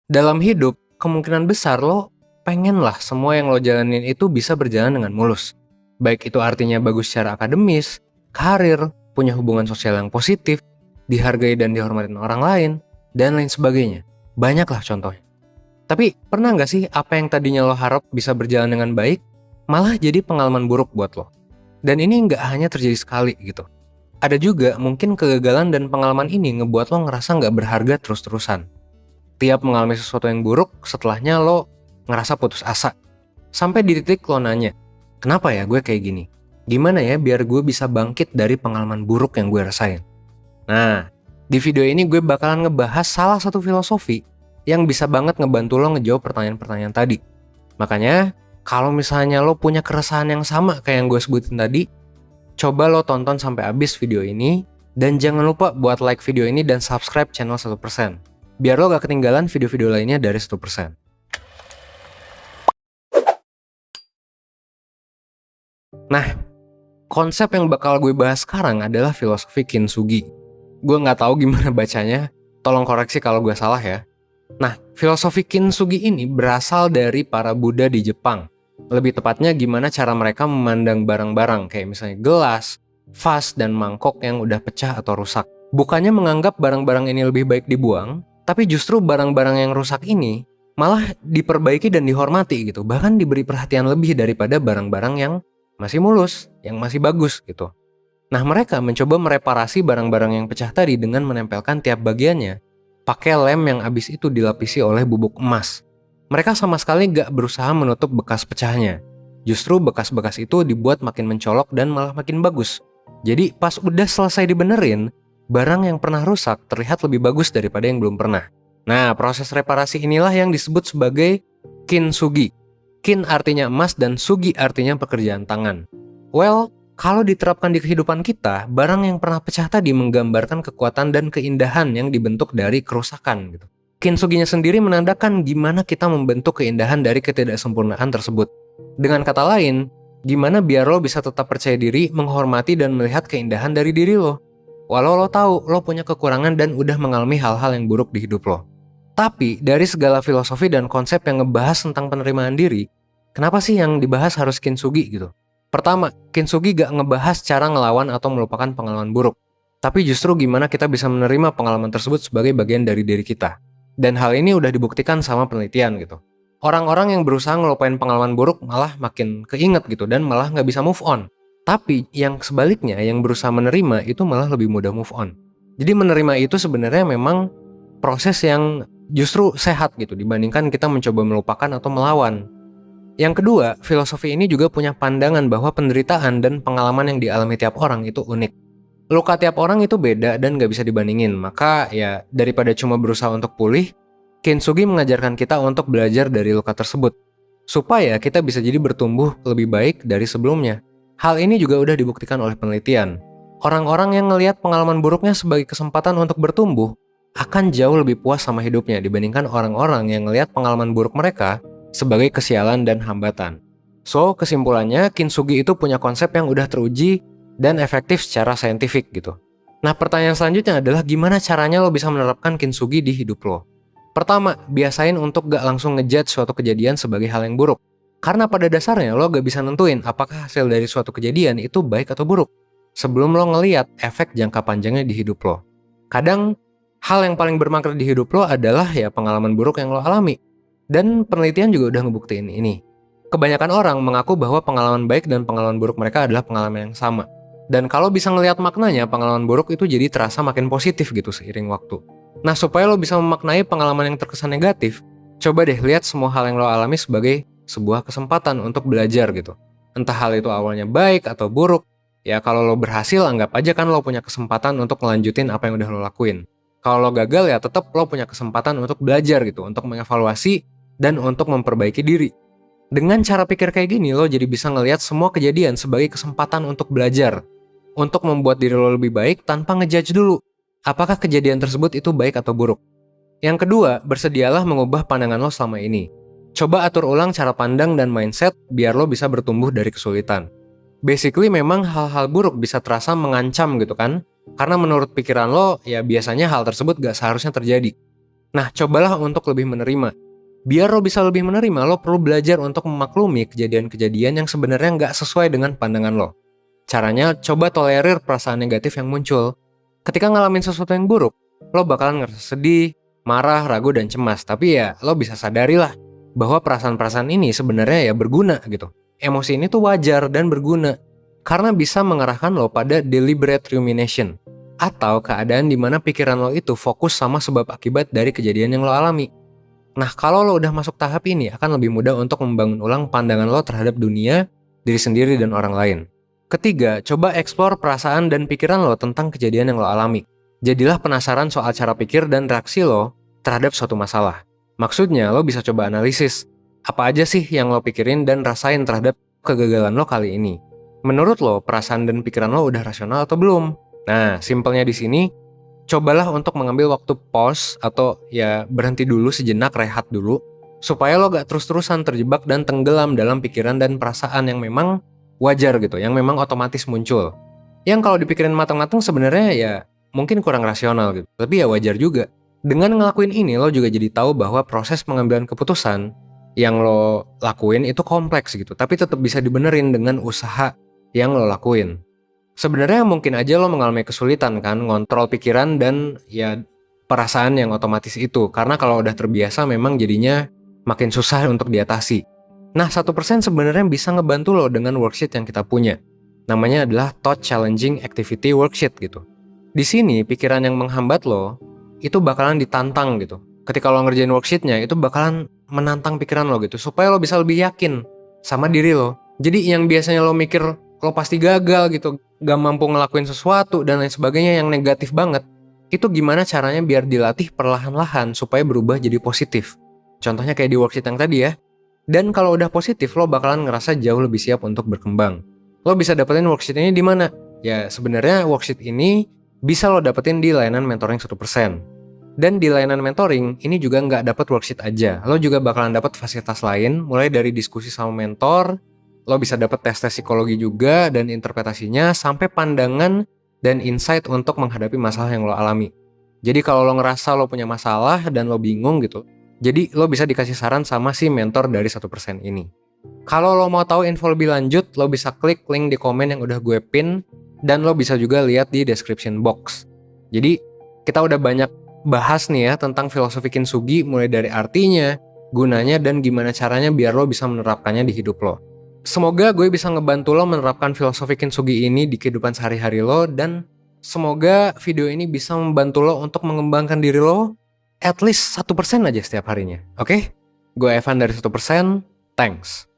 Dalam hidup, kemungkinan besar lo pengen lah semua yang lo jalanin itu bisa berjalan dengan mulus. Baik itu artinya bagus secara akademis, karir, punya hubungan sosial yang positif, dihargai dan dihormatin orang lain, dan lain sebagainya. Banyaklah contohnya. Tapi pernah nggak sih apa yang tadinya lo harap bisa berjalan dengan baik, malah jadi pengalaman buruk buat lo? Dan ini nggak hanya terjadi sekali gitu. Ada juga mungkin kegagalan dan pengalaman ini ngebuat lo ngerasa nggak berharga terus-terusan. Tiap mengalami sesuatu yang buruk, setelahnya lo ngerasa putus asa. Sampai di titik lo nanya, kenapa ya gue kayak gini? Gimana ya biar gue bisa bangkit dari pengalaman buruk yang gue rasain? Nah, di video ini gue bakalan ngebahas salah satu filosofi yang bisa banget ngebantu lo ngejawab pertanyaan-pertanyaan tadi. Makanya, kalau misalnya lo punya keresahan yang sama kayak yang gue sebutin tadi, coba lo tonton sampai habis video ini, dan jangan lupa buat like video ini dan subscribe channel 1%. Biar lo gak ketinggalan video-video lainnya dari 1%. Nah, konsep yang bakal gue bahas sekarang adalah filosofi Kintsugi. Gue gak tahu gimana bacanya, tolong koreksi kalau gue salah ya. Nah, filosofi Kintsugi ini berasal dari para Buddha di Jepang. Lebih tepatnya gimana cara mereka memandang barang-barang, kayak misalnya gelas, vas, dan mangkok yang udah pecah atau rusak. Bukannya menganggap barang-barang ini lebih baik dibuang, tapi justru barang-barang yang rusak ini malah diperbaiki dan dihormati gitu. Bahkan diberi perhatian lebih daripada barang-barang yang masih mulus, yang masih bagus gitu. Nah, mereka mencoba mereparasi barang-barang yang pecah tadi dengan menempelkan tiap bagiannya pakai lem yang abis itu dilapisi oleh bubuk emas. Mereka sama sekali gak berusaha menutup bekas pecahnya. Justru bekas-bekas itu dibuat makin mencolok dan malah makin bagus. Jadi pas udah selesai dibenerin, barang yang pernah rusak terlihat lebih bagus daripada yang belum pernah. Nah, proses reparasi inilah yang disebut sebagai kintsugi. Kin artinya emas dan sugi artinya pekerjaan tangan. Well, kalau diterapkan di kehidupan kita, barang yang pernah pecah tadi menggambarkan kekuatan dan keindahan yang dibentuk dari kerusakan gitu. Kintsuginya sendiri menandakan gimana kita membentuk keindahan dari ketidaksempurnaan tersebut. Dengan kata lain, gimana biar lo bisa tetap percaya diri, menghormati dan melihat keindahan dari diri lo. Walau lo tahu lo punya kekurangan dan udah mengalami hal-hal yang buruk di hidup lo. Tapi dari segala filosofi dan konsep yang ngebahas tentang penerimaan diri, kenapa sih yang dibahas harus kintsugi gitu? Pertama, kintsugi gak ngebahas cara ngelawan atau melupakan pengalaman buruk. Tapi justru gimana kita bisa menerima pengalaman tersebut sebagai bagian dari diri kita. Dan hal ini udah dibuktikan sama penelitian gitu. Orang-orang yang berusaha ngelupain pengalaman buruk malah makin keinget gitu dan malah gak bisa move on. Tapi yang sebaliknya, yang berusaha menerima itu malah lebih mudah move on. Jadi menerima itu sebenarnya memang proses yang justru sehat gitu dibandingkan kita mencoba melupakan atau melawan. Yang kedua, filosofi ini juga punya pandangan bahwa penderitaan dan pengalaman yang dialami tiap orang itu unik. Luka tiap orang itu beda dan gak bisa dibandingin, maka ya daripada cuma berusaha untuk pulih, Kintsugi mengajarkan kita untuk belajar dari luka tersebut, supaya kita bisa jadi bertumbuh lebih baik dari sebelumnya. Hal ini juga udah dibuktikan oleh penelitian. Orang-orang yang ngelihat pengalaman buruknya sebagai kesempatan untuk bertumbuh, akan jauh lebih puas sama hidupnya dibandingkan orang-orang yang ngelihat pengalaman buruk mereka sebagai kesialan dan hambatan. So, kesimpulannya, Kintsugi itu punya konsep yang udah teruji dan efektif secara saintifik gitu. Nah, pertanyaan selanjutnya adalah gimana caranya lo bisa menerapkan Kintsugi di hidup lo? Pertama, biasain untuk gak langsung ngejudge suatu kejadian sebagai hal yang buruk. Karena pada dasarnya lo gak bisa nentuin apakah hasil dari suatu kejadian itu baik atau buruk sebelum lo ngeliat efek jangka panjangnya di hidup lo. Kadang, hal yang paling bermakna di hidup lo adalah ya pengalaman buruk yang lo alami. Dan penelitian juga udah ngebuktiin ini. Kebanyakan orang mengaku bahwa pengalaman baik dan pengalaman buruk mereka adalah pengalaman yang sama. Dan kalau bisa ngelihat maknanya, pengalaman buruk itu jadi terasa makin positif gitu seiring waktu. Nah, supaya lo bisa memaknai pengalaman yang terkesan negatif, coba deh lihat semua hal yang lo alami sebagai sebuah kesempatan untuk belajar gitu. Entah hal itu awalnya baik atau buruk, ya kalau lo berhasil anggap aja kan lo punya kesempatan untuk ngelanjutin apa yang udah lo lakuin. Kalau lo gagal ya tetap lo punya kesempatan untuk belajar gitu, untuk mengevaluasi dan untuk memperbaiki diri. Dengan cara pikir kayak gini, lo jadi bisa ngelihat semua kejadian sebagai kesempatan untuk belajar, untuk membuat diri lo lebih baik tanpa ngejudge dulu apakah kejadian tersebut itu baik atau buruk. Yang kedua, bersedialah mengubah pandangan lo selama ini. Coba atur ulang cara pandang dan mindset biar lo bisa bertumbuh dari kesulitan. Basically memang hal-hal buruk bisa terasa mengancam gitu kan, karena menurut pikiran lo ya biasanya hal tersebut gak seharusnya terjadi. Nah, cobalah untuk lebih menerima. Biar lo bisa lebih menerima, lo perlu belajar untuk memaklumi kejadian-kejadian yang sebenarnya nggak sesuai dengan pandangan lo. Caranya, coba tolerir perasaan negatif yang muncul. Ketika ngalamin sesuatu yang buruk, lo bakalan ngerasa sedih, marah, ragu, dan cemas. Tapi ya, lo bisa sadarilah bahwa perasaan-perasaan ini sebenarnya ya berguna gitu. Emosi ini tuh wajar dan berguna. Karena bisa mengarahkan lo pada deliberate rumination. Atau keadaan di mana pikiran lo itu fokus sama sebab akibat dari kejadian yang lo alami. Nah, kalau lo udah masuk tahap ini, akan lebih mudah untuk membangun ulang pandangan lo terhadap dunia, diri sendiri, dan orang lain. Ketiga, coba eksplor perasaan dan pikiran lo tentang kejadian yang lo alami. Jadilah penasaran soal cara pikir dan reaksi lo terhadap suatu masalah. Maksudnya, lo bisa coba analisis. Apa aja sih yang lo pikirin dan rasain terhadap kegagalan lo kali ini? Menurut lo, perasaan dan pikiran lo udah rasional atau belum? Nah, simpelnya di sini, cobalah untuk mengambil waktu pause atau ya berhenti dulu sejenak, rehat dulu, supaya lo gak terus-terusan terjebak dan tenggelam dalam pikiran dan perasaan yang memang wajar gitu, yang memang otomatis muncul. Yang kalau dipikirin matang-matang sebenarnya ya mungkin kurang rasional gitu, tapi ya wajar juga. Dengan ngelakuin ini, lo juga jadi tahu bahwa proses pengambilan keputusan yang lo lakuin itu kompleks gitu, tapi tetap bisa dibenerin dengan usaha yang lo lakuin. Sebenarnya mungkin aja lo mengalami kesulitan kan ngontrol pikiran dan ya perasaan yang otomatis itu. Karena kalau udah terbiasa memang jadinya makin susah untuk diatasi. Nah, 1% sebenarnya bisa ngebantu lo dengan worksheet yang kita punya. Namanya adalah Thought Challenging Activity Worksheet gitu. Di sini pikiran yang menghambat lo itu bakalan ditantang gitu. Ketika lo ngerjain worksheetnya itu bakalan menantang pikiran lo gitu. Supaya lo bisa lebih yakin sama diri lo. Jadi yang biasanya lo mikir lo pasti gagal gitu, gak mampu ngelakuin sesuatu dan lain sebagainya yang negatif banget, itu gimana caranya biar dilatih perlahan-lahan supaya berubah jadi positif. Contohnya kayak di worksheet yang tadi ya. Dan kalau udah positif, lo bakalan ngerasa jauh lebih siap untuk berkembang. Lo bisa dapetin worksheet ini di mana? Ya sebenarnya worksheet ini bisa lo dapetin di layanan mentoring 1%. Dan di layanan mentoring, ini juga nggak dapet worksheet aja. Lo juga bakalan dapet fasilitas lain, mulai dari diskusi sama mentor, lo bisa dapet tes-tes psikologi juga dan interpretasinya, sampai pandangan dan insight untuk menghadapi masalah yang lo alami. Jadi kalau lo ngerasa lo punya masalah dan lo bingung gitu, jadi lo bisa dikasih saran sama si mentor dari 1% ini. Kalau lo mau tahu info lebih lanjut, lo bisa klik link di komen yang udah gue pin, dan lo bisa juga lihat di description box. Jadi kita udah banyak bahas nih ya tentang filosofi Kintsugi, mulai dari artinya, gunanya, dan gimana caranya biar lo bisa menerapkannya di hidup lo. Semoga gue bisa ngebantu lo menerapkan filosofi Kintsugi ini di kehidupan sehari-hari lo, dan semoga video ini bisa membantu lo untuk mengembangkan diri lo at least 1% aja setiap harinya. Oke? Gue Evan dari 1%, thanks.